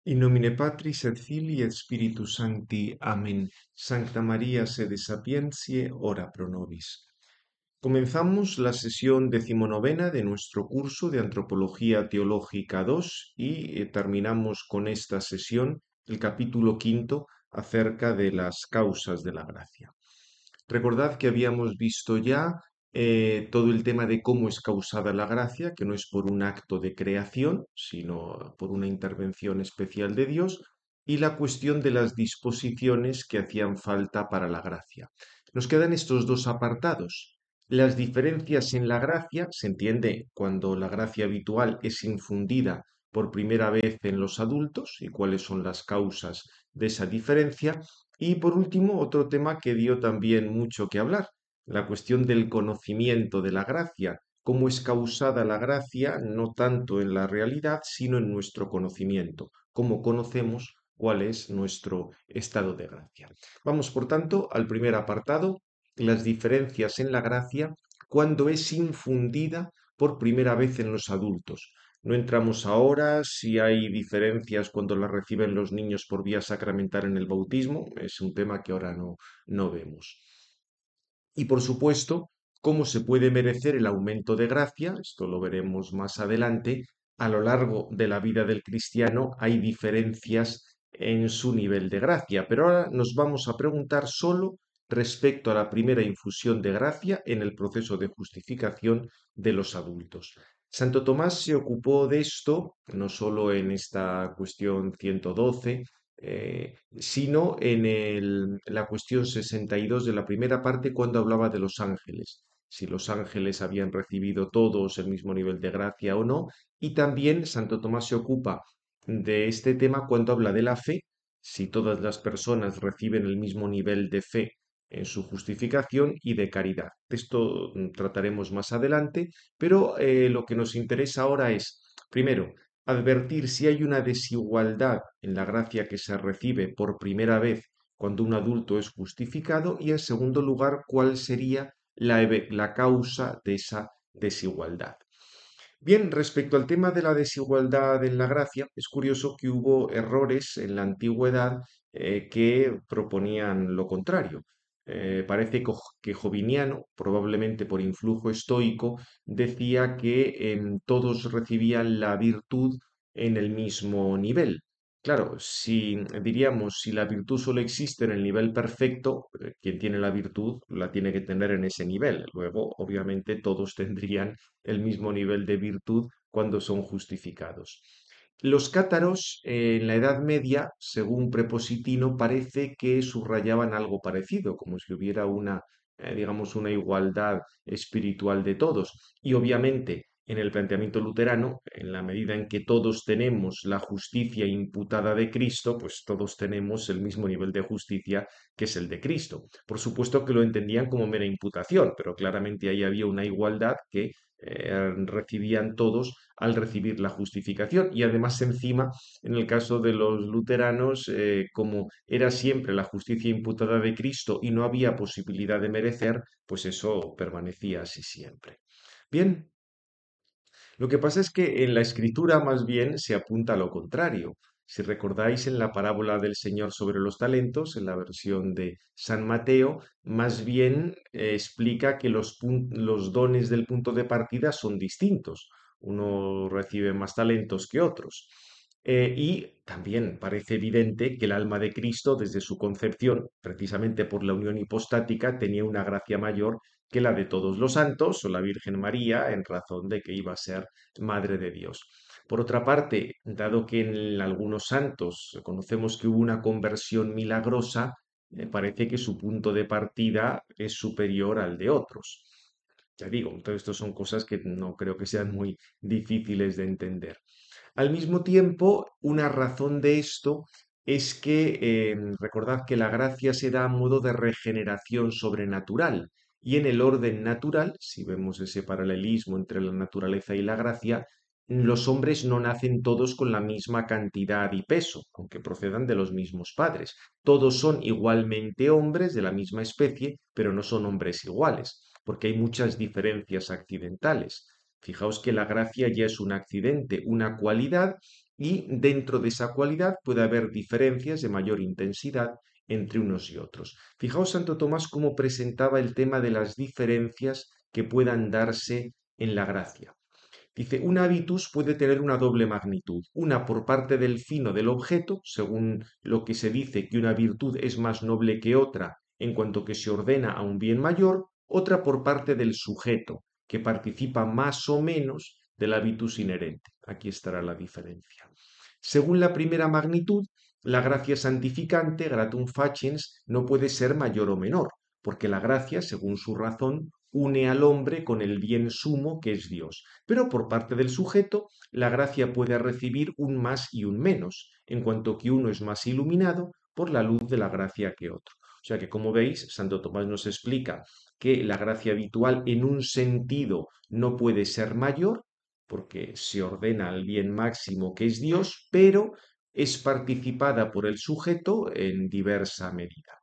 In nomine Patris et Filii et Spiritus Sancti. Amén. Sancta María, sede sapientiae, ora pro nobis. Comenzamos la sesión decimonovena de nuestro curso de Antropología Teológica 2 y terminamos con esta sesión el capítulo quinto acerca de las causas de la gracia. Recordad que habíamos visto ya todo el tema de cómo es causada la gracia, que no es por un acto de creación, sino por una intervención especial de Dios, y la cuestión de las disposiciones que hacían falta para la gracia. Nos quedan estos dos apartados. Las diferencias en la gracia, se entiende cuando la gracia habitual es infundida por primera vez en los adultos y cuáles son las causas de esa diferencia. Y por último, otro tema que dio también mucho que hablar, la cuestión del conocimiento de la gracia, cómo es causada la gracia no tanto en la realidad, sino en nuestro conocimiento, cómo conocemos cuál es nuestro estado de gracia. Vamos, por tanto, al primer apartado, las diferencias en la gracia cuando es infundida por primera vez en los adultos. No entramos ahora si hay diferencias cuando las reciben los niños por vía sacramental en el bautismo, es un tema que ahora no vemos. Y por supuesto, cómo se puede merecer el aumento de gracia, esto lo veremos más adelante, a lo largo de la vida del cristiano hay diferencias en su nivel de gracia, pero ahora nos vamos a preguntar solo respecto a la primera infusión de gracia en el proceso de justificación de los adultos. Santo Tomás se ocupó de esto, no solo en esta cuestión 112, sino en la cuestión 62 de la primera parte cuando hablaba de los ángeles, si los ángeles habían recibido todos el mismo nivel de gracia o no, y también Santo Tomás se ocupa de este tema cuando habla de la fe, si todas las personas reciben el mismo nivel de fe en su justificación y de caridad. Esto trataremos más adelante, pero lo que nos interesa ahora es, primero, advertir si hay una desigualdad en la gracia que se recibe por primera vez cuando un adulto es justificado y, en segundo lugar, cuál sería la causa de esa desigualdad. Bien, respecto al tema de la desigualdad en la gracia, es curioso que hubo errores en la antigüedad que proponían lo contrario. Parece que Joviniano, probablemente por influjo estoico, decía que todos recibían la virtud en el mismo nivel. Claro, si diríamos, si la virtud solo existe en el nivel perfecto, quien tiene la virtud la tiene que tener en ese nivel. Luego, obviamente, todos tendrían el mismo nivel de virtud cuando son justificados. Los cátaros en la Edad Media, según Prepositino, parece que subrayaban algo parecido, como si hubiera digamos, una igualdad espiritual de todos. Y obviamente, en el planteamiento luterano, en la medida en que todos tenemos la justicia imputada de Cristo, pues todos tenemos el mismo nivel de justicia que es el de Cristo. Por supuesto que lo entendían como mera imputación, pero claramente ahí había una igualdad que recibían todos al recibir la justificación. Y además encima, en el caso de los luteranos, como era siempre la justicia imputada de Cristo y no había posibilidad de merecer, pues eso permanecía así siempre. Bien, lo que pasa es que en la escritura más bien se apunta a lo contrario. Si recordáis en la parábola del Señor sobre los talentos, en la versión de San Mateo, más bien explica que los dones del punto de partida son distintos. Uno recibe más talentos que otros. Y también parece evidente que el alma de Cristo, desde su concepción, precisamente por la unión hipostática, tenía una gracia mayor que la de todos los santos o la Virgen María, en razón de que iba a ser Madre de Dios. Por otra parte, dado que en algunos santos conocemos que hubo una conversión milagrosa, parece que su punto de partida es superior al de otros. Ya digo, entonces esto son cosas que no creo que sean muy difíciles de entender. Al mismo tiempo, una razón de esto es que recordad que la gracia se da a modo de regeneración sobrenatural y en el orden natural, si vemos ese paralelismo entre la naturaleza y la gracia, los hombres no nacen todos con la misma cantidad y peso, aunque procedan de los mismos padres. Todos son igualmente hombres de la misma especie, pero no son hombres iguales, porque hay muchas diferencias accidentales. Fijaos que la gracia ya es un accidente, una cualidad, y dentro de esa cualidad puede haber diferencias de mayor intensidad entre unos y otros. Fijaos Santo Tomás cómo presentaba el tema de las diferencias que puedan darse en la gracia. Dice, un habitus puede tener una doble magnitud, una por parte del fino del objeto, según lo que se dice que una virtud es más noble que otra en cuanto que se ordena a un bien mayor, otra por parte del sujeto, que participa más o menos del habitus inherente. Aquí estará la diferencia. Según la primera magnitud, la gracia santificante, gratum faciens, no puede ser mayor o menor, porque la gracia, según su razón, une al hombre con el bien sumo que es Dios. Pero por parte del sujeto, la gracia puede recibir un más y un menos, en cuanto que uno es más iluminado por la luz de la gracia que otro. O sea que, como veis, Santo Tomás nos explica que la gracia habitual en un sentido no puede ser mayor, porque se ordena al bien máximo que es Dios, pero es participada por el sujeto en diversa medida.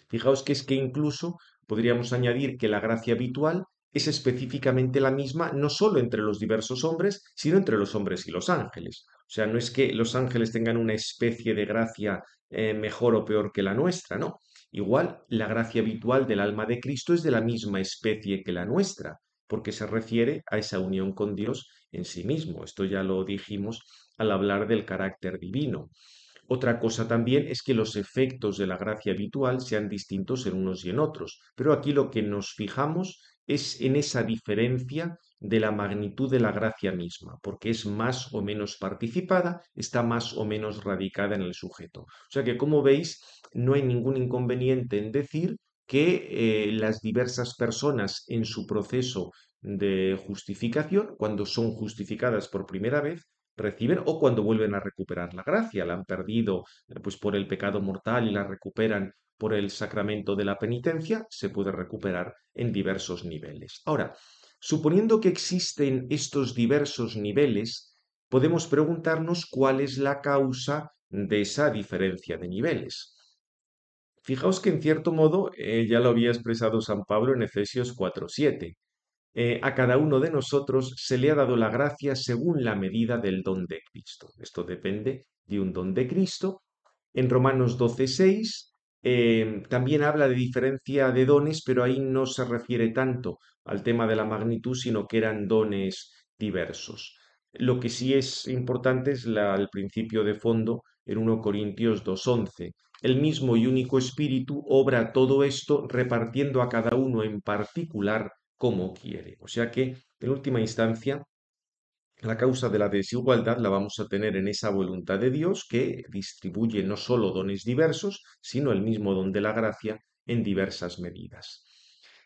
Fijaos que es que incluso podríamos añadir que la gracia habitual es específicamente la misma no solo entre los diversos hombres, sino entre los hombres y los ángeles. O sea, no es que los ángeles tengan una especie de gracia mejor o peor que la nuestra, no. Igual, la gracia habitual del alma de Cristo es de la misma especie que la nuestra, porque se refiere a esa unión con Dios en sí mismo. Esto ya lo dijimos al hablar del carácter divino. Otra cosa también es que los efectos de la gracia habitual sean distintos en unos y en otros, pero aquí lo que nos fijamos es en esa diferencia de la magnitud de la gracia misma, porque es más o menos participada, está más o menos radicada en el sujeto. O sea que, como veis, no hay ningún inconveniente en decir que las diversas personas en su proceso de justificación, cuando son justificadas por primera vez, reciben o cuando vuelven a recuperar la gracia, la han perdido pues por el pecado mortal y la recuperan por el sacramento de la penitencia, se puede recuperar en diversos niveles. Ahora, suponiendo que existen estos diversos niveles, podemos preguntarnos cuál es la causa de esa diferencia de niveles. Fijaos que en cierto modo ya lo había expresado San Pablo en Efesios 4:7. A cada uno de nosotros se le ha dado la gracia según la medida del don de Cristo. Esto depende de un don de Cristo. En Romanos 12:6 también habla de diferencia de dones, pero ahí no se refiere tanto al tema de la magnitud, sino que eran dones diversos. Lo que sí es importante es el principio de fondo en 1 Corintios 2:11. El mismo y único Espíritu obra todo esto repartiendo a cada uno en particular como quiere. O sea que, en última instancia, la causa de la desigualdad la vamos a tener en esa voluntad de Dios que distribuye no solo dones diversos, sino el mismo don de la gracia en diversas medidas.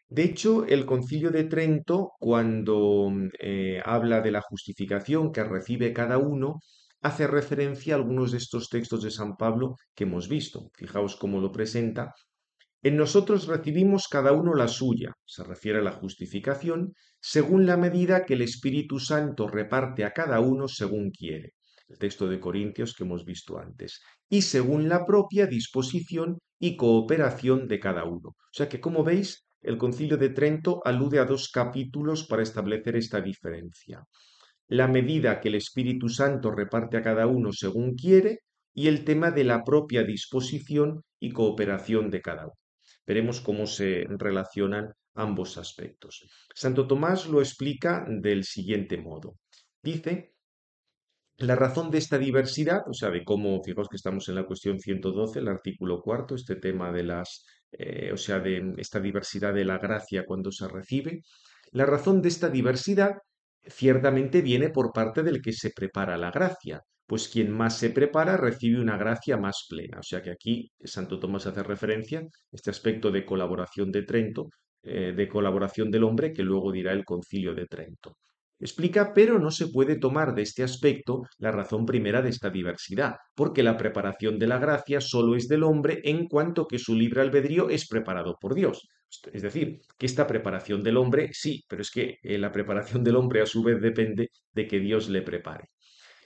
De hecho, el Concilio de Trento, cuando habla de la justificación que recibe cada uno, hace referencia a algunos de estos textos de San Pablo que hemos visto. Fijaos cómo lo presenta en nosotros recibimos cada uno la suya, se refiere a la justificación, según la medida que el Espíritu Santo reparte a cada uno según quiere. El texto de Corintios que hemos visto antes. Y según la propia disposición y cooperación de cada uno. O sea que, como veis, el Concilio de Trento alude a dos capítulos para establecer esta diferencia. La medida que el Espíritu Santo reparte a cada uno según quiere y el tema de la propia disposición y cooperación de cada uno. Veremos cómo se relacionan ambos aspectos. Santo Tomás lo explica del siguiente modo. Dice, la razón de esta diversidad, o sea, de cómo, fijaos que estamos en la cuestión 112, el artículo cuarto, este tema de o sea, de esta diversidad de la gracia cuando se recibe, la razón de esta diversidad ciertamente viene por parte del que se prepara la gracia, pues quien más se prepara recibe una gracia más plena. O sea que aquí Santo Tomás hace referencia a este aspecto de colaboración de Trento, de colaboración del hombre, que luego dirá el Concilio de Trento. Explica, pero no se puede tomar de este aspecto la razón primera de esta diversidad, porque la preparación de la gracia solo es del hombre en cuanto que su libre albedrío es preparado por Dios. Es decir, que esta preparación del hombre, sí, pero es que la preparación del hombre a su vez depende de que Dios le prepare.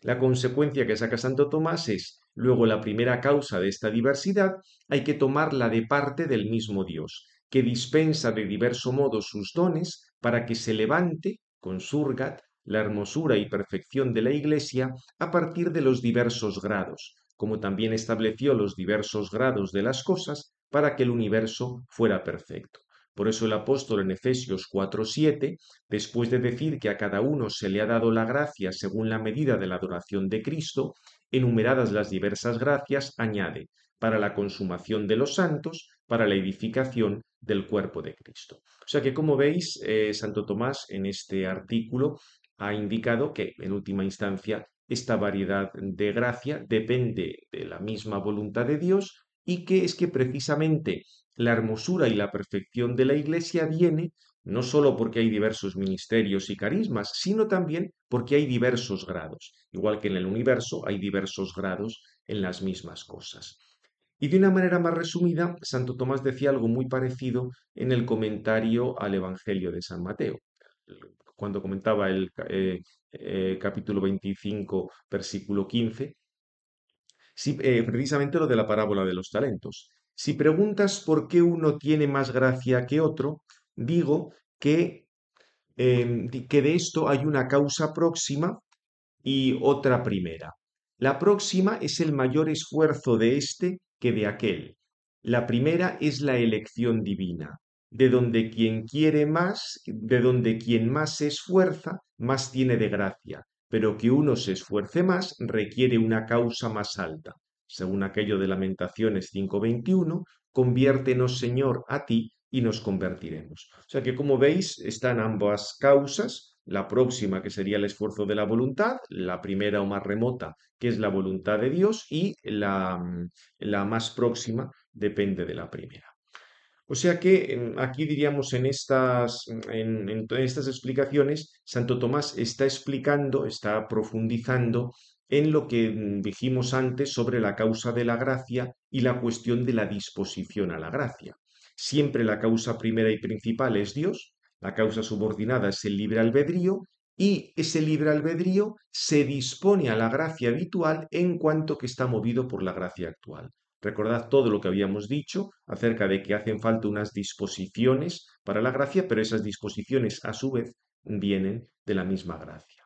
La consecuencia que saca Santo Tomás es, luego la primera causa de esta diversidad, hay que tomarla de parte del mismo Dios, que dispensa de diverso modo sus dones para que se levante, con surgat, la hermosura y perfección de la Iglesia a partir de los diversos grados, como también estableció los diversos grados de las cosas para que el universo fuera perfecto. Por eso el apóstol en Efesios 4:7, después de decir que a cada uno se le ha dado la gracia según la medida de la adoración de Cristo, enumeradas las diversas gracias, añade, para la consumación de los santos, para la edificación del cuerpo de Cristo. O sea que, como veis, Santo Tomás en este artículo ha indicado que, en última instancia, esta variedad de gracia depende de la misma voluntad de Dios y que es que precisamente la hermosura y la perfección de la Iglesia viene no solo porque hay diversos ministerios y carismas, sino también porque hay diversos grados. Igual que en el universo hay diversos grados en las mismas cosas. Y de una manera más resumida, Santo Tomás decía algo muy parecido en el comentario al Evangelio de San Mateo, cuando comentaba el capítulo 25, versículo 15, precisamente lo de la parábola de los talentos. Si preguntas por qué uno tiene más gracia que otro, digo que de esto hay una causa próxima y otra primera. La próxima es el mayor esfuerzo de éste que de aquel. La primera es la elección divina, de donde quien más se esfuerza, más tiene de gracia, pero que uno se esfuerce más requiere una causa más alta. Según aquello de Lamentaciones 5:21, conviértenos, Señor, a ti y nos convertiremos. O sea que, como veis, están ambas causas, la próxima que sería el esfuerzo de la voluntad, la primera o más remota que es la voluntad de Dios y la más próxima depende de la primera. O sea que aquí diríamos en estas explicaciones, Santo Tomás está explicando, está profundizando en lo que dijimos antes sobre la causa de la gracia y la cuestión de la disposición a la gracia. Siempre la causa primera y principal es Dios, la causa subordinada es el libre albedrío y ese libre albedrío se dispone a la gracia habitual en cuanto que está movido por la gracia actual. Recordad todo lo que habíamos dicho acerca de que hacen falta unas disposiciones para la gracia, pero esas disposiciones a su vez vienen de la misma gracia.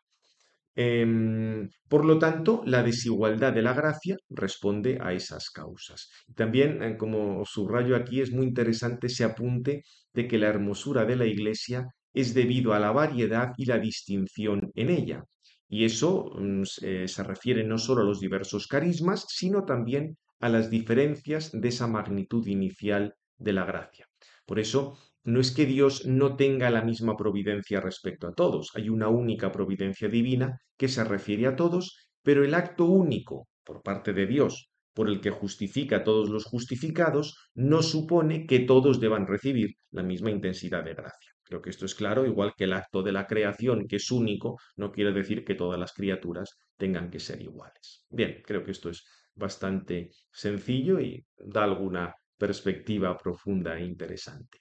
Por lo tanto, la desigualdad de la gracia responde a esas causas. También, como subrayo aquí, es muy interesante ese apunte de que la hermosura de la Iglesia es debido a la variedad y la distinción en ella. Y eso se refiere no solo a los diversos carismas, sino también a las diferencias de esa magnitud inicial de la gracia. Por eso, no es que Dios no tenga la misma providencia respecto a todos, hay una única providencia divina que se refiere a todos, pero el acto único por parte de Dios por el que justifica a todos los justificados no supone que todos deban recibir la misma intensidad de gracia. Creo que esto es claro, igual que el acto de la creación, que es único, no quiere decir que todas las criaturas tengan que ser iguales. Bien, creo que esto es bastante sencillo y da alguna perspectiva profunda e interesante.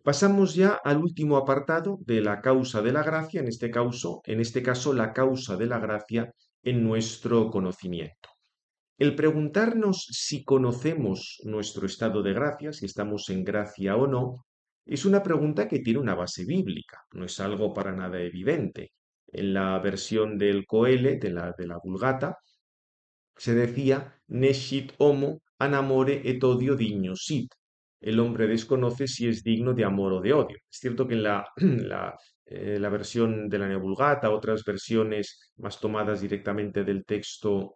Pasamos ya al último apartado de la causa de la gracia, en este caso la causa de la gracia en nuestro conocimiento. El preguntarnos si conocemos nuestro estado de gracia, si estamos en gracia o no, es una pregunta que tiene una base bíblica, no es algo para nada evidente. En la versión del Coele, de la Vulgata, se decía Nescit homo anamore et odio digno sit. El hombre desconoce si es digno de amor o de odio. Es cierto que en la versión de la Nea Vulgata, otras versiones más tomadas directamente del texto,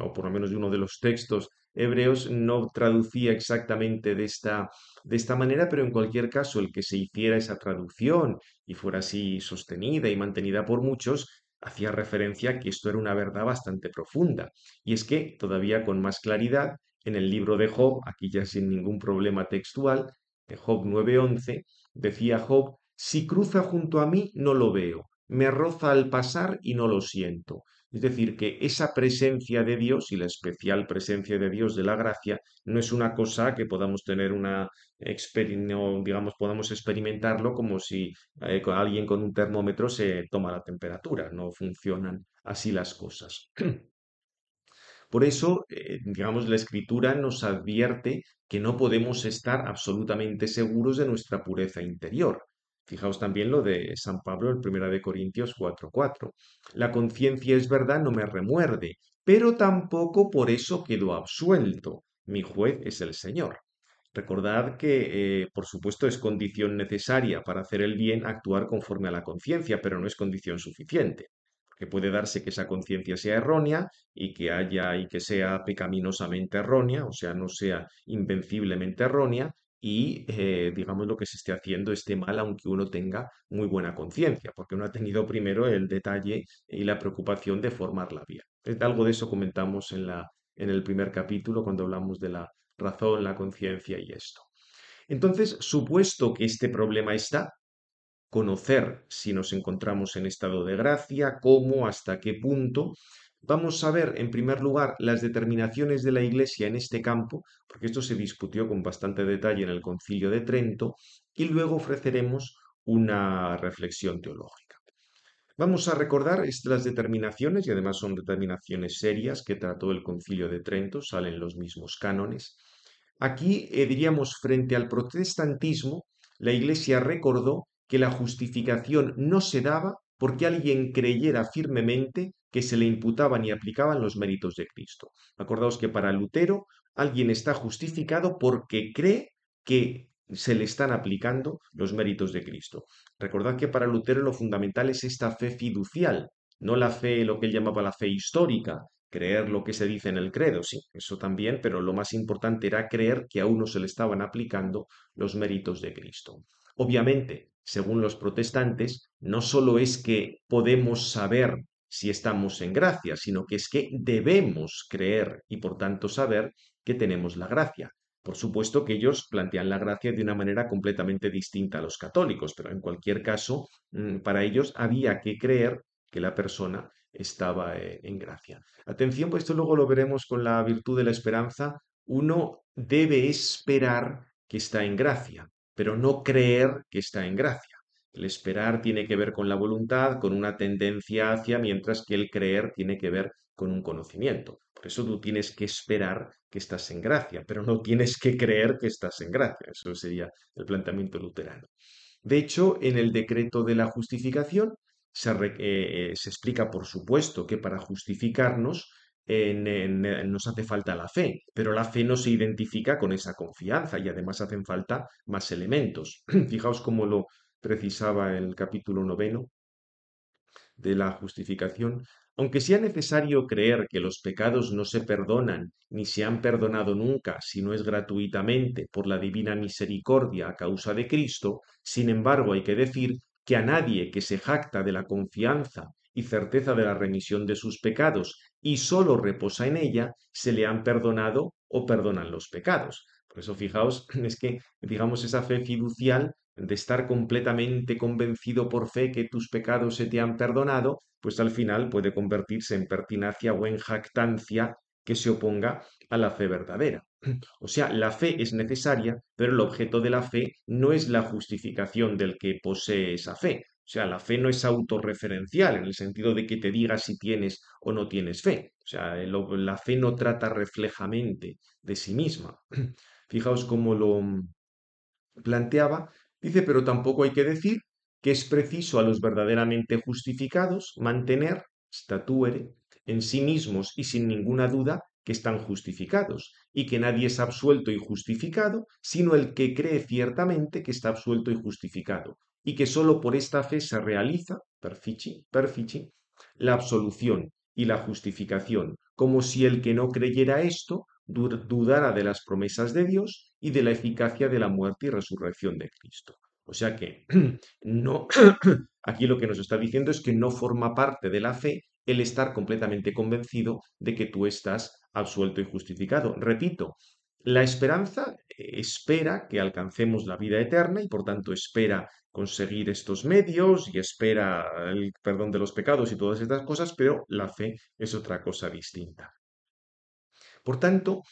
o por lo menos de uno de los textos hebreos, no traducía exactamente de esta manera, pero en cualquier caso, el que se hiciera esa traducción y fuera así sostenida y mantenida por muchos, hacía referencia a que esto era una verdad bastante profunda. Y es que, todavía con más claridad, en el libro de Job, aquí ya sin ningún problema textual, de Job 9:11, decía Job, si cruza junto a mí, no lo veo, me roza al pasar y no lo siento. Es decir, que esa presencia de Dios y la especial presencia de Dios de la gracia no es una cosa que podamos tener no, digamos, podamos experimentarlo como si alguien con un termómetro se toma la temperatura. No funcionan así las cosas. Por eso, digamos, la escritura nos advierte que no podemos estar absolutamente seguros de nuestra pureza interior. Fijaos también lo de San Pablo en 1 Corintios 4:4. La conciencia es verdad, no me remuerde, pero tampoco por eso quedo absuelto. Mi juez es el Señor. Recordad que, por supuesto, es condición necesaria para hacer el bien actuar conforme a la conciencia, pero no es condición suficiente. Porque puede darse que esa conciencia sea errónea y que sea pecaminosamente errónea, o sea, no sea invenciblemente errónea, y digamos lo que se esté haciendo esté mal, aunque uno tenga muy buena conciencia, porque uno ha tenido primero el detalle y la preocupación de formarla bien. Algo de eso comentamos en el primer capítulo, cuando hablamos de la razón, la conciencia y esto. Entonces, supuesto que este problema está, conocer si nos encontramos en estado de gracia, cómo, hasta qué punto, vamos a ver en primer lugar las determinaciones de la Iglesia en este campo, porque esto se discutió con bastante detalle en el Concilio de Trento, y luego ofreceremos una reflexión teológica. Vamos a recordar las determinaciones, y además son determinaciones serias que trató el Concilio de Trento, salen los mismos cánones. Aquí, diríamos, frente al protestantismo, la Iglesia recordó que la justificación no se daba porque alguien creyera firmemente que se le imputaban y aplicaban los méritos de Cristo. Acordaos que para Lutero alguien está justificado porque cree que se le están aplicando los méritos de Cristo. Recordad que para Lutero lo fundamental es esta fe fiducial, no la fe, lo que él llamaba la fe histórica, creer lo que se dice en el credo, sí, eso también, pero lo más importante era creer que a uno se le estaban aplicando los méritos de Cristo. Obviamente, según los protestantes, no solo es que podemos saber si estamos en gracia, sino que es que debemos creer y por tanto saber que tenemos la gracia. Por supuesto que ellos plantean la gracia de una manera completamente distinta a los católicos, pero en cualquier caso, para ellos había que creer que la persona estaba en gracia. Atención, pues esto luego lo veremos con la virtud de la esperanza. Uno debe esperar que está en gracia, pero no creer que está en gracia. El esperar tiene que ver con la voluntad, con una tendencia hacia, mientras que el creer tiene que ver con un conocimiento. Por eso tú tienes que esperar que estás en gracia, pero no tienes que creer que estás en gracia. Eso sería el planteamiento luterano. De hecho, en el decreto de la justificación se explica, por supuesto, que para justificarnos nos hace falta la fe, pero la fe no se identifica con esa confianza y además hacen falta más elementos. Fijaos cómo lo precisaba el capítulo 9 de la justificación, aunque sea necesario creer que los pecados no se perdonan ni se han perdonado nunca, si no es gratuitamente por la divina misericordia a causa de Cristo, sin embargo hay que decir que a nadie que se jacta de la confianza y certeza de la remisión de sus pecados y sólo reposa en ella, se le han perdonado o perdonan los pecados. Por eso fijaos, es que, digamos, esa fe fiducial de estar completamente convencido por fe que tus pecados se te han perdonado, pues al final puede convertirse en pertinacia o en jactancia que se oponga a la fe verdadera. O sea, la fe es necesaria, pero el objeto de la fe no es la justificación del que posee esa fe. O sea, la fe no es autorreferencial en el sentido de que te diga si tienes o no tienes fe. O sea, la fe no trata reflejamente de sí misma. Fijaos cómo lo planteaba, dice, pero tampoco hay que decir que es preciso a los verdaderamente justificados mantener, statuere, en sí mismos y sin ninguna duda que están justificados, y que nadie es absuelto y justificado, sino el que cree ciertamente que está absuelto y justificado, y que sólo por esta fe se realiza, perfici, la absolución y la justificación, como si el que no creyera esto dudara de las promesas de Dios y de la eficacia de la muerte y resurrección de Cristo. O sea que no, aquí lo que nos está diciendo es que no forma parte de la fe el estar completamente convencido de que tú estás absuelto y justificado. Repito, la esperanza espera que alcancemos la vida eterna y por tanto espera conseguir estos medios y espera el perdón de los pecados y todas estas cosas, pero la fe es otra cosa distinta. Por tanto,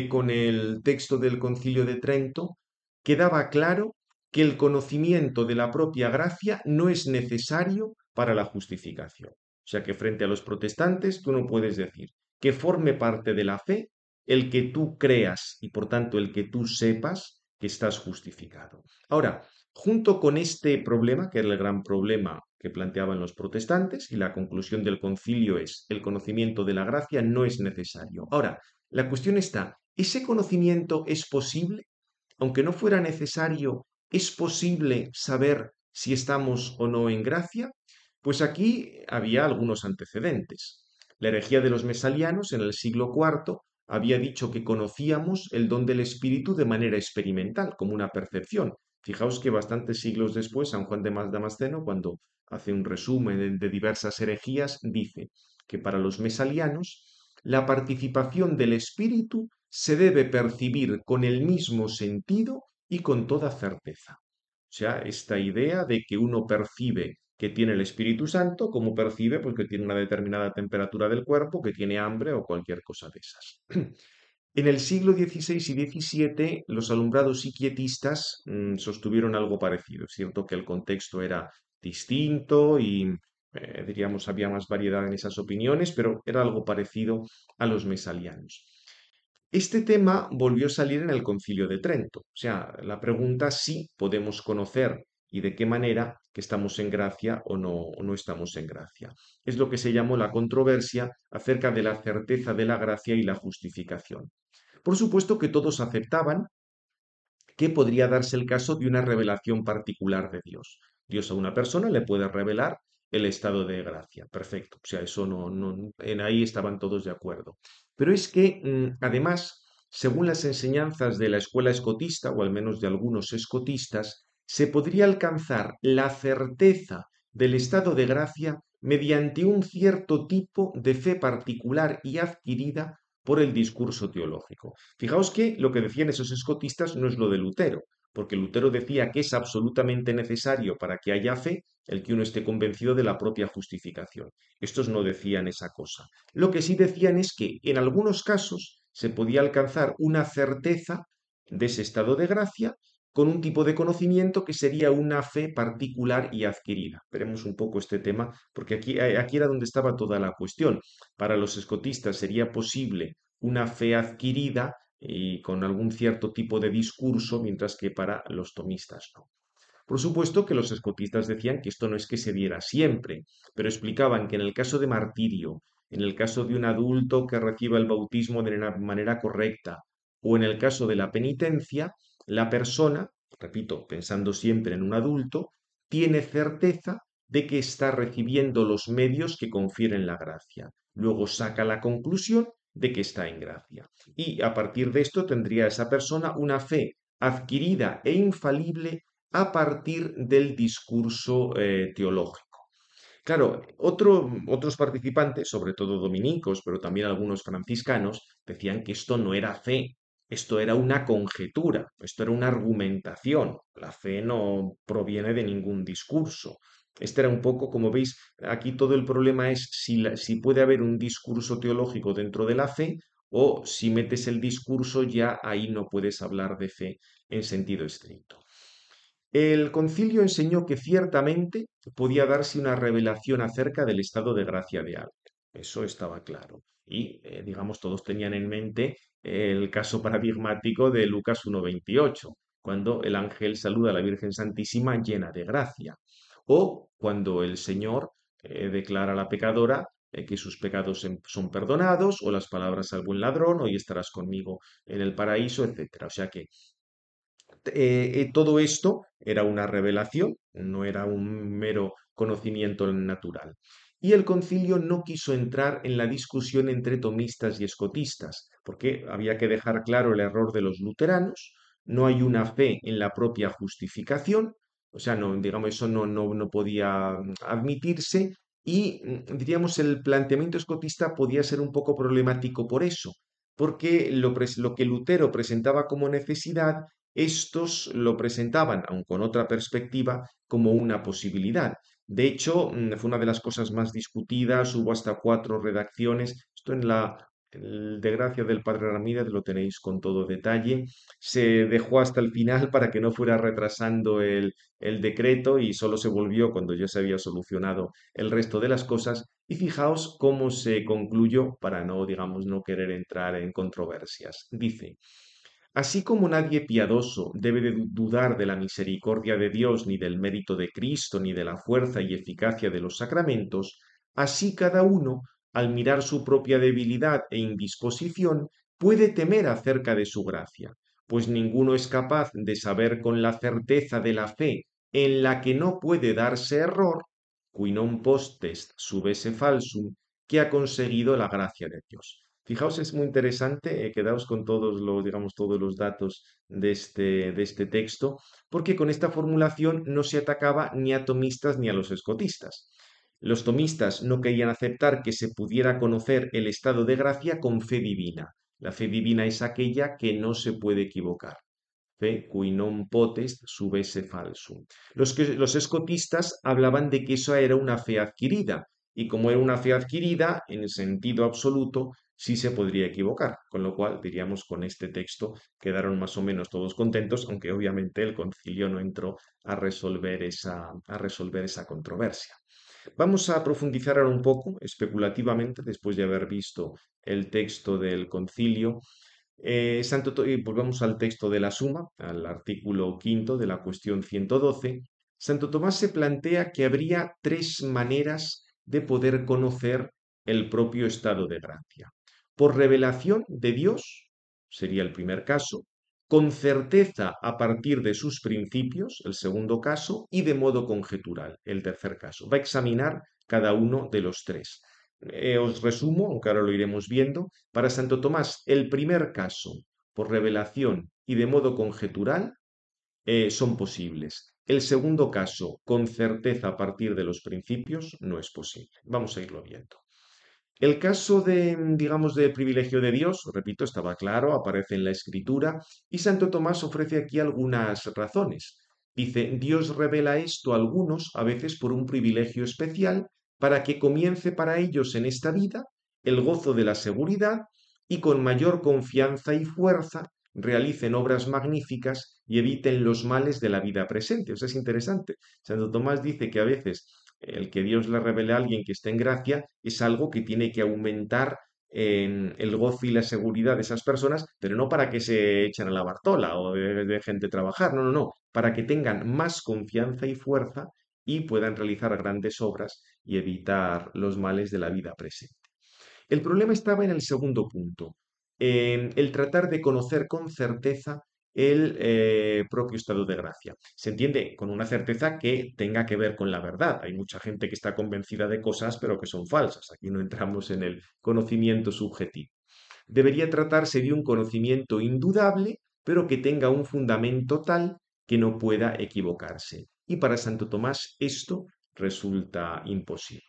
con el texto del Concilio de Trento, quedaba claro que el conocimiento de la propia gracia no es necesario para la justificación. O sea que frente a los protestantes tú no puedes decir que forme parte de la fe el que tú creas y por tanto el que tú sepas que estás justificado. Ahora, Junto con este problema, que era el gran problema que planteaban los protestantes, y la conclusión del concilio es, el conocimiento de la gracia no es necesario. Ahora, la cuestión está, ¿ese conocimiento es posible? Aunque no fuera necesario, ¿es posible saber si estamos o no en gracia? Pues aquí había algunos antecedentes. La herejía de los mesalianos en el siglo IV había dicho que conocíamos el don del Espíritu de manera experimental, como una percepción. Fijaos que bastantes siglos después, San Juan de Damasceno, cuando hace un resumen de diversas herejías, dice que para los mesalianos la participación del Espíritu se debe percibir con el mismo sentido y con toda certeza. O sea, esta idea de que uno percibe que tiene el Espíritu Santo, como percibe pues, que tiene una determinada temperatura del cuerpo, que tiene hambre o cualquier cosa de esas. En el siglo XVI y XVII, los alumbrados psiquietistas sostuvieron algo parecido. Es cierto que el contexto era distinto y, diríamos, había más variedad en esas opiniones, pero era algo parecido a los mesalianos. Este tema volvió a salir en el Concilio de Trento. O sea, la pregunta si podemos conocer y de qué manera que estamos en gracia o no estamos en gracia. Es lo que se llamó la controversia acerca de la certeza de la gracia y la justificación. Por supuesto que todos aceptaban que podría darse el caso de una revelación particular de Dios. Dios a una persona le puede revelar el estado de gracia. Perfecto. O sea, eso en ahí estaban todos de acuerdo. Pero es que, además, según las enseñanzas de la escuela escotista, o al menos de algunos escotistas, se podría alcanzar la certeza del estado de gracia mediante un cierto tipo de fe particular y adquirida por el discurso teológico. Fijaos que lo que decían esos escotistas no es lo de Lutero, porque Lutero decía que es absolutamente necesario para que haya fe el que uno esté convencido de la propia justificación. Estos no decían esa cosa. Lo que sí decían es que en algunos casos se podía alcanzar una certeza de ese estado de gracia con un tipo de conocimiento que sería una fe particular y adquirida. Veremos un poco este tema, porque aquí era donde estaba toda la cuestión. Para los escotistas sería posible una fe adquirida y con algún cierto tipo de discurso, mientras que para los tomistas no. Por supuesto que los escotistas decían que esto no es que se diera siempre, pero explicaban que en el caso de martirio, en el caso de un adulto que reciba el bautismo de una manera correcta, o en el caso de la penitencia, la persona, repito, pensando siempre en un adulto, tiene certeza de que está recibiendo los medios que confieren la gracia. Luego saca la conclusión de que está en gracia. Y a partir de esto tendría esa persona una fe adquirida e infalible a partir del discurso teológico. Claro, otros participantes, sobre todo dominicos, pero también algunos franciscanos, decían que esto no era fe, esto era una conjetura, esto era una argumentación. La fe no proviene de ningún discurso. Este era un poco, como veis, aquí todo el problema es si puede haber un discurso teológico dentro de la fe o si metes el discurso ya ahí no puedes hablar de fe en sentido estricto. El concilio enseñó que ciertamente podía darse una revelación acerca del estado de gracia de alguien. Eso estaba claro. Y, digamos, todos tenían en mente el caso paradigmático de Lucas 1:28, cuando el ángel saluda a la Virgen Santísima llena de gracia. O cuando el Señor declara a la pecadora que sus pecados son perdonados, o las palabras al buen ladrón, hoy estarás conmigo en el paraíso, etcétera. O sea que todo esto era una revelación, no era un mero conocimiento natural. Y el concilio no quiso entrar en la discusión entre tomistas y escotistas, porque había que dejar claro el error de los luteranos, no hay una fe en la propia justificación, o sea, no, digamos, eso no podía admitirse, y diríamos el planteamiento escotista podía ser un poco problemático por eso, porque lo que Lutero presentaba como necesidad estos lo presentaban, aun con otra perspectiva, como una posibilidad. De hecho, fue una de las cosas más discutidas, hubo hasta 4 redacciones. Esto en el de Gracia del Padre Ramírez lo tenéis con todo detalle. Se dejó hasta el final para que no fuera retrasando el decreto y solo se volvió cuando ya se había solucionado el resto de las cosas. Y fijaos cómo se concluyó para no, digamos, no querer entrar en controversias. Dice, Así como nadie piadoso debe de dudar de la misericordia de Dios, ni del mérito de Cristo, ni de la fuerza y eficacia de los sacramentos, así cada uno, al mirar su propia debilidad e indisposición, puede temer acerca de su gracia, pues ninguno es capaz de saber con la certeza de la fe en la que no puede darse error, qui non postest subesse falsum, que ha conseguido la gracia de Dios. Fijaos, es muy interesante, quedaos con todos los, digamos, todos los datos de este texto, porque con esta formulación no se atacaba ni a tomistas ni a los escotistas. Los tomistas no querían aceptar que se pudiera conocer el estado de gracia con fe divina. La fe divina es aquella que no se puede equivocar. Fe cui non potest subesse falsum. Los escotistas hablaban de que eso era una fe adquirida, y como era una fe adquirida, en el sentido absoluto, sí se podría equivocar, con lo cual, diríamos, con este texto quedaron más o menos todos contentos, aunque obviamente el concilio no entró a resolver esa controversia. Vamos a profundizar ahora un poco, especulativamente, después de haber visto el texto del concilio, volvamos al texto de la Suma, al artículo quinto de la cuestión 112. Santo Tomás se plantea que habría tres maneras de poder conocer el propio estado de gracia. Por revelación de Dios, sería el primer caso, con certeza a partir de sus principios, el segundo caso, y de modo conjetural, el tercer caso. Va a examinar cada uno de los tres. Os resumo, aunque ahora lo iremos viendo. Para Santo Tomás, el primer caso, por revelación y de modo conjetural, son posibles. El segundo caso, con certeza a partir de los principios, no es posible. Vamos a irlo viendo. El caso de, digamos, de privilegio de Dios, repito, estaba claro, aparece en la Escritura, y Santo Tomás ofrece aquí algunas razones. Dice, Dios revela esto a algunos, a veces por un privilegio especial, para que comience para ellos en esta vida el gozo de la seguridad y con mayor confianza y fuerza realicen obras magníficas y eviten los males de la vida presente. O sea, es interesante. Santo Tomás dice que a veces el que Dios le revele a alguien que esté en gracia es algo que tiene que aumentar el gozo y la seguridad de esas personas, pero no para que se echen a la bartola o dejen de trabajar, no, no, no, para que tengan más confianza y fuerza y puedan realizar grandes obras y evitar los males de la vida presente. El problema estaba en el segundo punto, el tratar de conocer con certeza el propio estado de gracia. Se entiende con una certeza que tenga que ver con la verdad. Hay mucha gente que está convencida de cosas, pero que son falsas. Aquí no entramos en el conocimiento subjetivo. Debería tratarse de un conocimiento indudable, pero que tenga un fundamento tal que no pueda equivocarse. Y para Santo Tomás esto resulta imposible.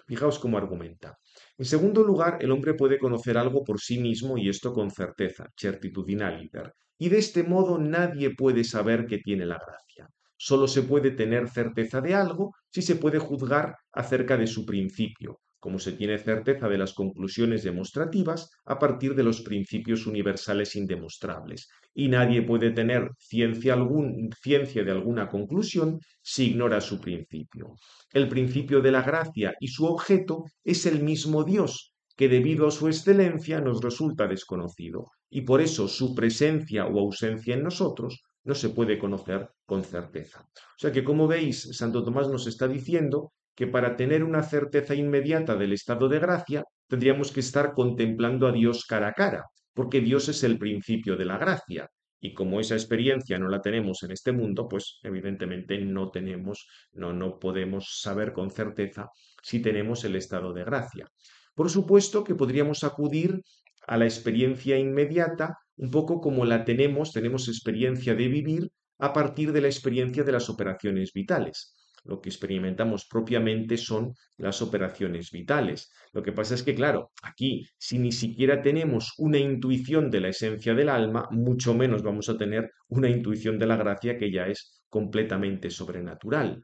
Fijaos cómo argumenta. En segundo lugar, el hombre puede conocer algo por sí mismo y esto con certeza, certitudinaliter. Y de este modo nadie puede saber que tiene la gracia. Solo se puede tener certeza de algo si se puede juzgar acerca de su principio, como se tiene certeza de las conclusiones demostrativas a partir de los principios universales indemostrables. Y nadie puede tener ciencia de alguna conclusión si ignora su principio. El principio de la gracia y su objeto es el mismo Dios, que debido a su excelencia nos resulta desconocido, y por eso su presencia o ausencia en nosotros no se puede conocer con certeza. O sea que, como veis, Santo Tomás nos está diciendo que para tener una certeza inmediata del estado de gracia, tendríamos que estar contemplando a Dios cara a cara, porque Dios es el principio de la gracia. Y como esa experiencia no la tenemos en este mundo, pues evidentemente no podemos saber con certeza si tenemos el estado de gracia. Por supuesto que podríamos acudir a la experiencia inmediata, un poco como la tenemos experiencia de vivir a partir de la experiencia de las operaciones vitales. Lo que experimentamos propiamente son las operaciones vitales. Lo que pasa es que, claro, aquí, si ni siquiera tenemos una intuición de la esencia del alma, mucho menos vamos a tener una intuición de la gracia que ya es completamente sobrenatural.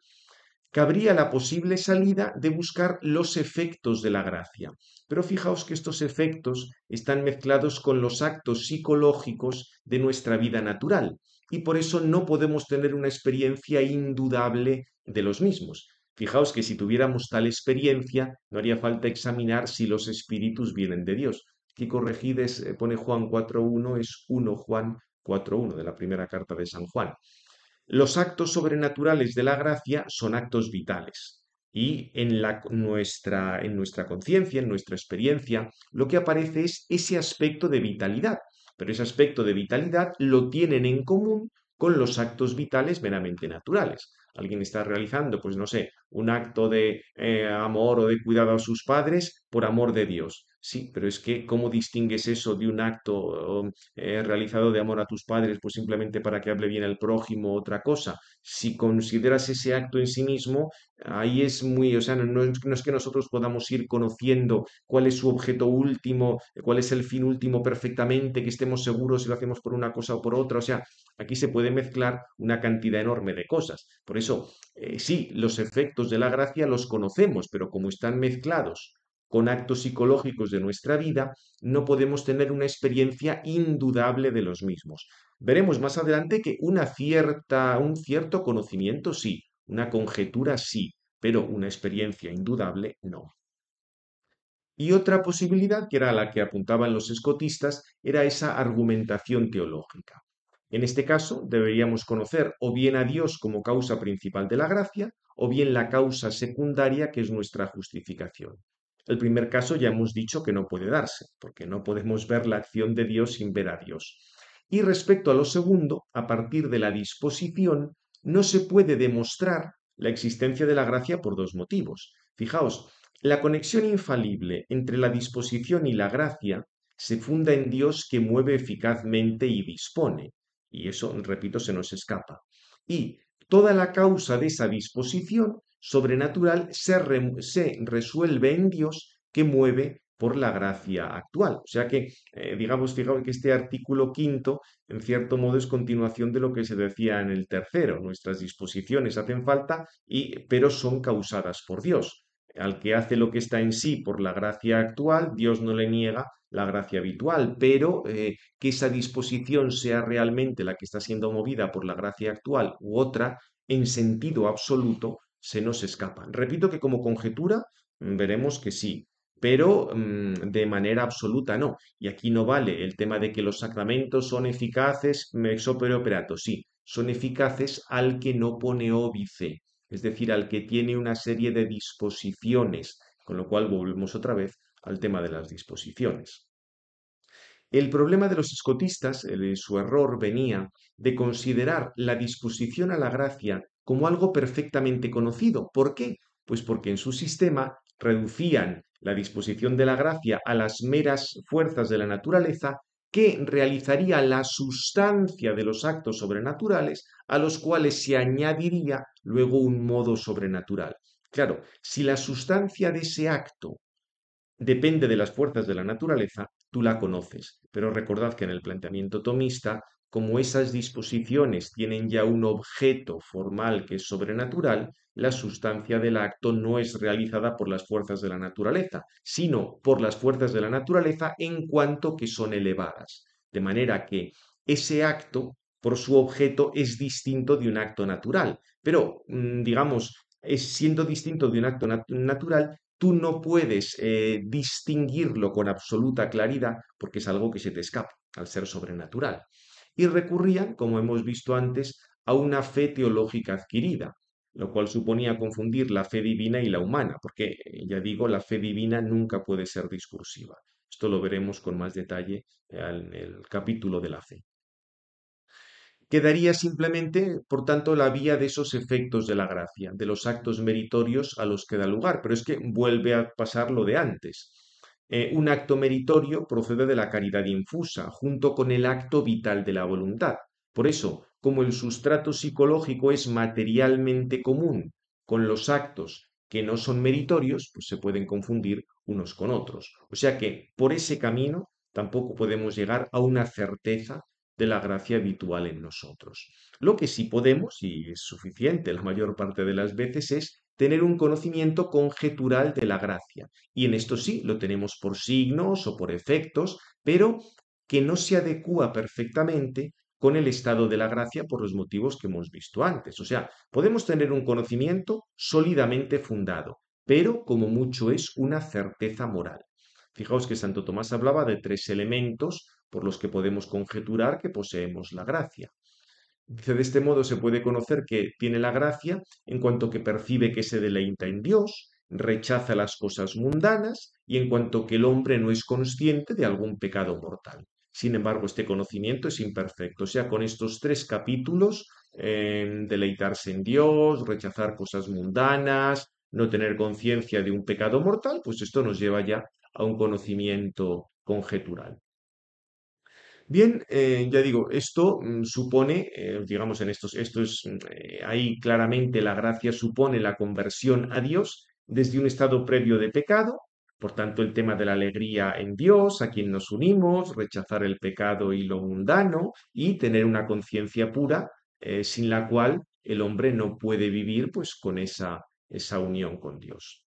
Cabría la posible salida de buscar los efectos de la gracia. Pero fijaos que estos efectos están mezclados con los actos psicológicos de nuestra vida natural y por eso no podemos tener una experiencia indudable de los mismos. Fijaos que si tuviéramos tal experiencia, no haría falta examinar si los espíritus vienen de Dios. Aquí corregides, pone Juan 4.1, es 1 Juan 4.1 de la primera carta de San Juan. Los actos sobrenaturales de la gracia son actos vitales y en nuestra conciencia, en nuestra experiencia, lo que aparece es ese aspecto de vitalidad, pero ese aspecto de vitalidad lo tienen en común con los actos vitales meramente naturales. Alguien está realizando, pues no sé, un acto de amor o de cuidado a sus padres por amor de Dios. Sí, pero es que, ¿cómo distingues eso de un acto realizado de amor a tus padres, pues simplemente para que hable bien el prójimo, otra cosa? Si consideras ese acto en sí mismo, ahí es muy, o sea, no es que nosotros podamos ir conociendo cuál es su objeto último, cuál es el fin último perfectamente, que estemos seguros si lo hacemos por una cosa o por otra. O sea, aquí se puede mezclar una cantidad enorme de cosas. Por eso, sí, los efectos de la gracia los conocemos, pero como están mezclados con actos psicológicos de nuestra vida, no podemos tener una experiencia indudable de los mismos. Veremos más adelante que un cierto conocimiento sí, una conjetura sí, pero una experiencia indudable no. Y otra posibilidad, que era la que apuntaban los escotistas, era esa argumentación teológica. En este caso, deberíamos conocer o bien a Dios como causa principal de la gracia, o bien la causa secundaria que es nuestra justificación. El primer caso ya hemos dicho que no puede darse, porque no podemos ver la acción de Dios sin ver a Dios. Y respecto a lo segundo, a partir de la disposición, no se puede demostrar la existencia de la gracia por dos motivos. Fijaos, la conexión infalible entre la disposición y la gracia se funda en Dios que mueve eficazmente y dispone. Y eso, repito, se nos escapa. Y toda la causa de esa disposición sobrenatural se resuelve en Dios que mueve por la gracia actual. O sea que, digamos, fijaos que este artículo quinto, en cierto modo, es continuación de lo que se decía en el tercero. Nuestras disposiciones hacen falta, pero son causadas por Dios. Al que hace lo que está en sí por la gracia actual, Dios no le niega la gracia habitual, pero que esa disposición sea realmente la que está siendo movida por la gracia actual u otra, en sentido absoluto, se nos escapa. Repito que como conjetura veremos que sí, pero de manera absoluta no. Y aquí no vale el tema de que los sacramentos son eficaces, ex opere operato, sí, son eficaces al que no pone óbice, es decir, al que tiene una serie de disposiciones, con lo cual volvemos otra vez al tema de las disposiciones. El problema de los escotistas, su error venía de considerar la disposición a la gracia como algo perfectamente conocido. ¿Por qué? Pues porque en su sistema reducían la disposición de la gracia a las meras fuerzas de la naturaleza que realizaría la sustancia de los actos sobrenaturales a los cuales se añadiría luego un modo sobrenatural. Claro, si la sustancia de ese acto depende de las fuerzas de la naturaleza, tú la conoces. Pero recordad que en el planteamiento tomista, como esas disposiciones tienen ya un objeto formal que es sobrenatural, la sustancia del acto no es realizada por las fuerzas de la naturaleza, sino por las fuerzas de la naturaleza en cuanto que son elevadas. De manera que ese acto, por su objeto, es distinto de un acto natural. Pero, digamos, siendo distinto de un acto natural, tú no puedes distinguirlo con absoluta claridad porque es algo que se te escapa al ser sobrenatural. Y recurrían, como hemos visto antes, a una fe teológica adquirida, lo cual suponía confundir la fe divina y la humana, porque, ya digo, la fe divina nunca puede ser discursiva. Esto lo veremos con más detalle en el capítulo de la fe. Quedaría simplemente, por tanto, la vía de esos efectos de la gracia, de los actos meritorios a los que da lugar, pero es que vuelve a pasar lo de antes. Un acto meritorio procede de la caridad infusa, junto con el acto vital de la voluntad. Por eso, como el sustrato psicológico es materialmente común con los actos que no son meritorios, pues se pueden confundir unos con otros. O sea que por ese camino tampoco podemos llegar a una certeza de la gracia habitual en nosotros. Lo que sí podemos, y es suficiente la mayor parte de las veces, es tener un conocimiento conjetural de la gracia. Y en esto sí, lo tenemos por signos o por efectos, pero que no se adecúa perfectamente con el estado de la gracia por los motivos que hemos visto antes. O sea, podemos tener un conocimiento sólidamente fundado, pero como mucho es una certeza moral. Fijaos que Santo Tomás hablaba de tres elementos por los que podemos conjeturar que poseemos la gracia. Dice, de este modo se puede conocer que tiene la gracia en cuanto que percibe que se deleita en Dios, rechaza las cosas mundanas y en cuanto que el hombre no es consciente de algún pecado mortal. Sin embargo, este conocimiento es imperfecto. O sea, con estos tres capítulos, deleitarse en Dios, rechazar cosas mundanas, no tener conciencia de un pecado mortal, pues esto nos lleva ya a un conocimiento conjetural. Bien, ya digo, esto supone, digamos, ahí claramente la gracia supone la conversión a Dios desde un estado previo de pecado, por tanto el tema de la alegría en Dios, a quien nos unimos, rechazar el pecado y lo mundano y tener una conciencia pura, sin la cual el hombre no puede vivir pues con esa unión con Dios.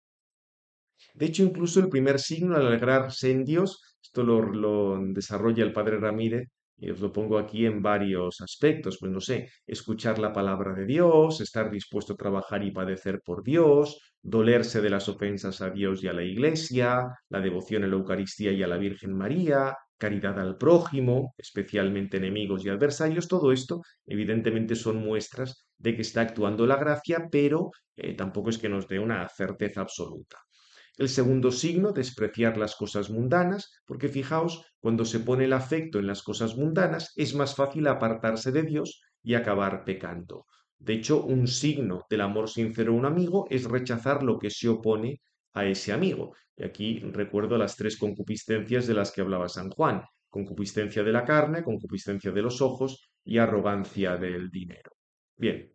De hecho, incluso el primer signo al alegrarse en Dios, esto lo desarrolla el padre Ramírez, y os lo pongo aquí en varios aspectos, pues no sé, escuchar la palabra de Dios, estar dispuesto a trabajar y padecer por Dios, dolerse de las ofensas a Dios y a la Iglesia, la devoción a la Eucaristía y a la Virgen María, caridad al prójimo, especialmente enemigos y adversarios, todo esto evidentemente son muestras de que está actuando la gracia, pero tampoco es que nos dé una certeza absoluta. El segundo signo, despreciar las cosas mundanas, porque fijaos, cuando se pone el afecto en las cosas mundanas, es más fácil apartarse de Dios y acabar pecando. De hecho, un signo del amor sincero a un amigo es rechazar lo que se opone a ese amigo. Y aquí recuerdo las tres concupiscencias de las que hablaba San Juan: concupiscencia de la carne, concupiscencia de los ojos y arrogancia del dinero. Bien,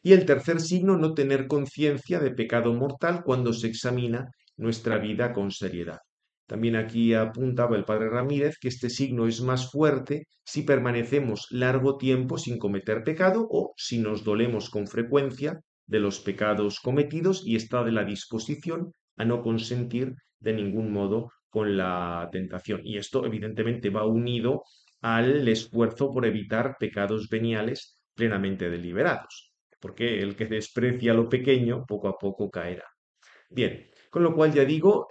y el tercer signo, no tener conciencia de pecado mortal cuando se examina nuestra vida con seriedad. También aquí apuntaba el padre Ramírez que este signo es más fuerte si permanecemos largo tiempo sin cometer pecado o si nos dolemos con frecuencia de los pecados cometidos y está de la disposición a no consentir de ningún modo con la tentación. Y esto evidentemente va unido al esfuerzo por evitar pecados veniales plenamente deliberados, porque el que desprecia lo pequeño poco a poco caerá. Bien, con lo cual ya digo,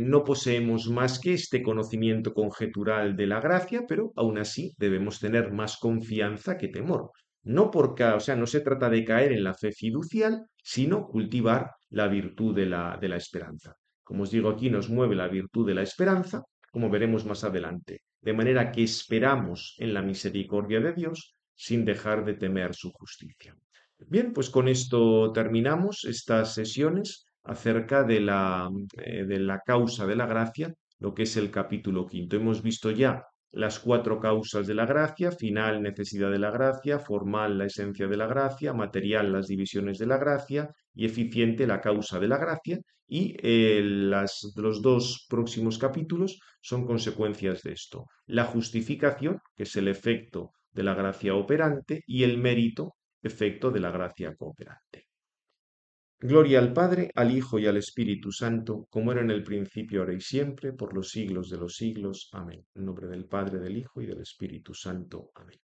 no poseemos más que este conocimiento conjetural de la gracia, pero aún así debemos tener más confianza que temor. No porque, o sea, no se trata de caer en la fe fiducial, sino cultivar la virtud de la esperanza. Como os digo, aquí nos mueve la virtud de la esperanza, como veremos más adelante, de manera que esperamos en la misericordia de Dios sin dejar de temer su justicia. Bien, pues con esto terminamos estas sesiones acerca de la causa de la gracia, lo que es el capítulo quinto. Hemos visto ya las cuatro causas de la gracia: final, necesidad de la gracia; formal, la esencia de la gracia; material, las divisiones de la gracia; y eficiente, la causa de la gracia. Y los dos próximos capítulos son consecuencias de esto: la justificación, que es el efecto de la gracia operante, y el mérito, efecto de la gracia cooperante. Gloria al Padre, al Hijo y al Espíritu Santo, como era en el principio, ahora y siempre, por los siglos de los siglos. Amén. En nombre del Padre, del Hijo y del Espíritu Santo. Amén.